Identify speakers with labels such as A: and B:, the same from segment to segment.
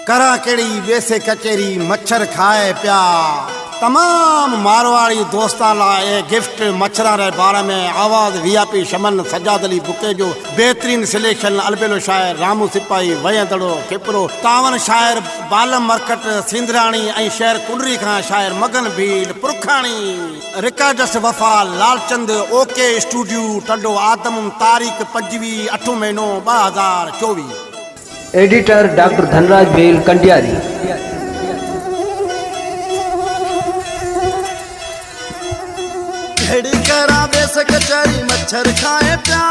A: करा केड़ी वैसे कचेरी मच्छर खाए प्या। तमाम मारवाड़ी दोस्तां लाए गिफ्ट मच्छरा रे बारे में आवाज VIP शमन सजाद अली बुके जो बेहतरीन सिलेक्शन अलबेलो शायर रामू सिपाही वयंदड़ो खिपरो तावन शायर बालम मरकट सिंधराणी ऐं शहर कुंडरी खां शायर मगन भील पुरखाणी रिकॉर्डस वफा लालचंद OK स्टूडियो टंडो आदम तारीख़ 25 8 महीनो 2024।
B: एडिटर डॉक्टर धनराज बेल कंडियारी।
A: घड़ी करा बेस कचरी मच्छर खाए प्या।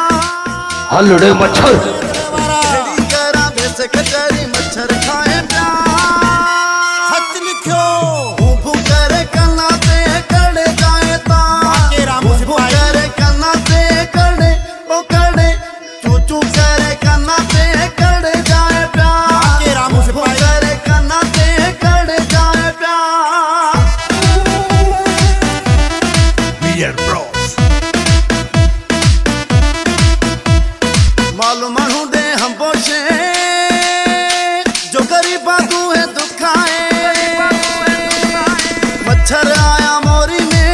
B: हलड़े मच्छर
A: घड़ी करा बेस कचरी मच्छर खाए प्या। सच लिखो भू करे कन्ना ते कड़े जाए ता भू करे कन्ना ते कड़े ओ कड़े चू करे कन्ना ते कड़े जाए प्या। भू करे कन्ना ते कड़े जाए प्या। मालूम हूँ दे हम बोशे जो गरीबा तू है दुखाए। मच्छर आया मोरी में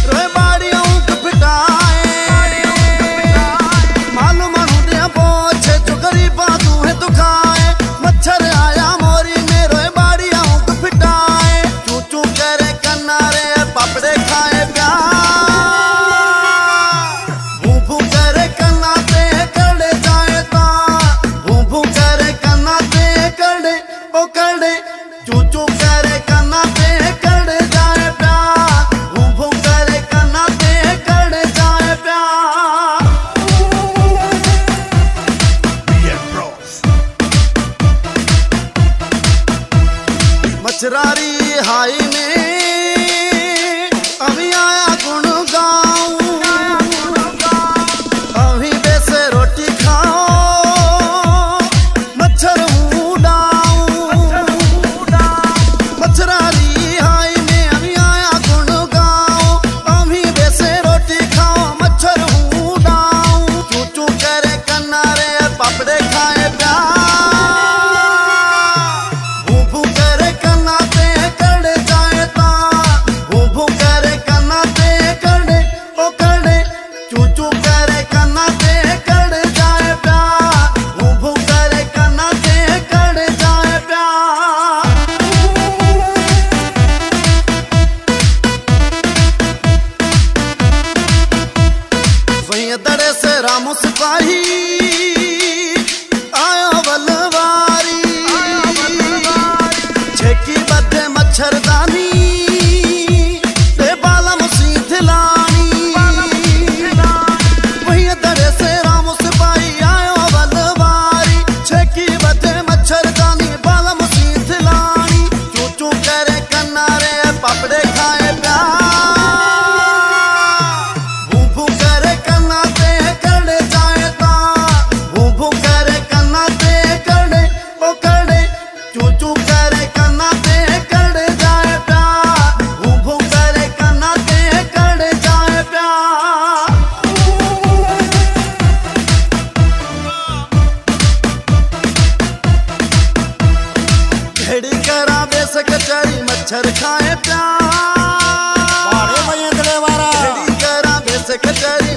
A: रोए बाड़ी ऊँट पिटाए। मालूम हूँ दे हम बोशे जो गरीबा तू है दुखाए। मच्छर आया मोरी में रोए बाड़ी ऊँट पिटाए। चू चू करे कन्नारे पापड़े खाए प्या। मच्छरारी हाई में अभी आया गुण गाऊं। अभी वैसे रोटी खाओ मच्छर उड़ाऊं। मच्छरारी हाई में अभी आया गुण गाऊं। अभी वैसे रोटी खाओ मच्छर उड़ाऊं। चू चू करे कन्नारे पापड़े खाए प्या। दड़े से रामू सिपाही आया बलवारी। छेकी बदे मच्छरदानी बाला मुसीथ लानी। वही दड़े से रामू सिपाही आया बलवारी। छेकी बदे मच्छरदानी बाला मुसीथ लानी। चू चू करे कन्नारे पापड़े खाए प्या। घड़ी करा बेस कचरी मच्छर खाए प्या। घड़ी करा बेस कचरी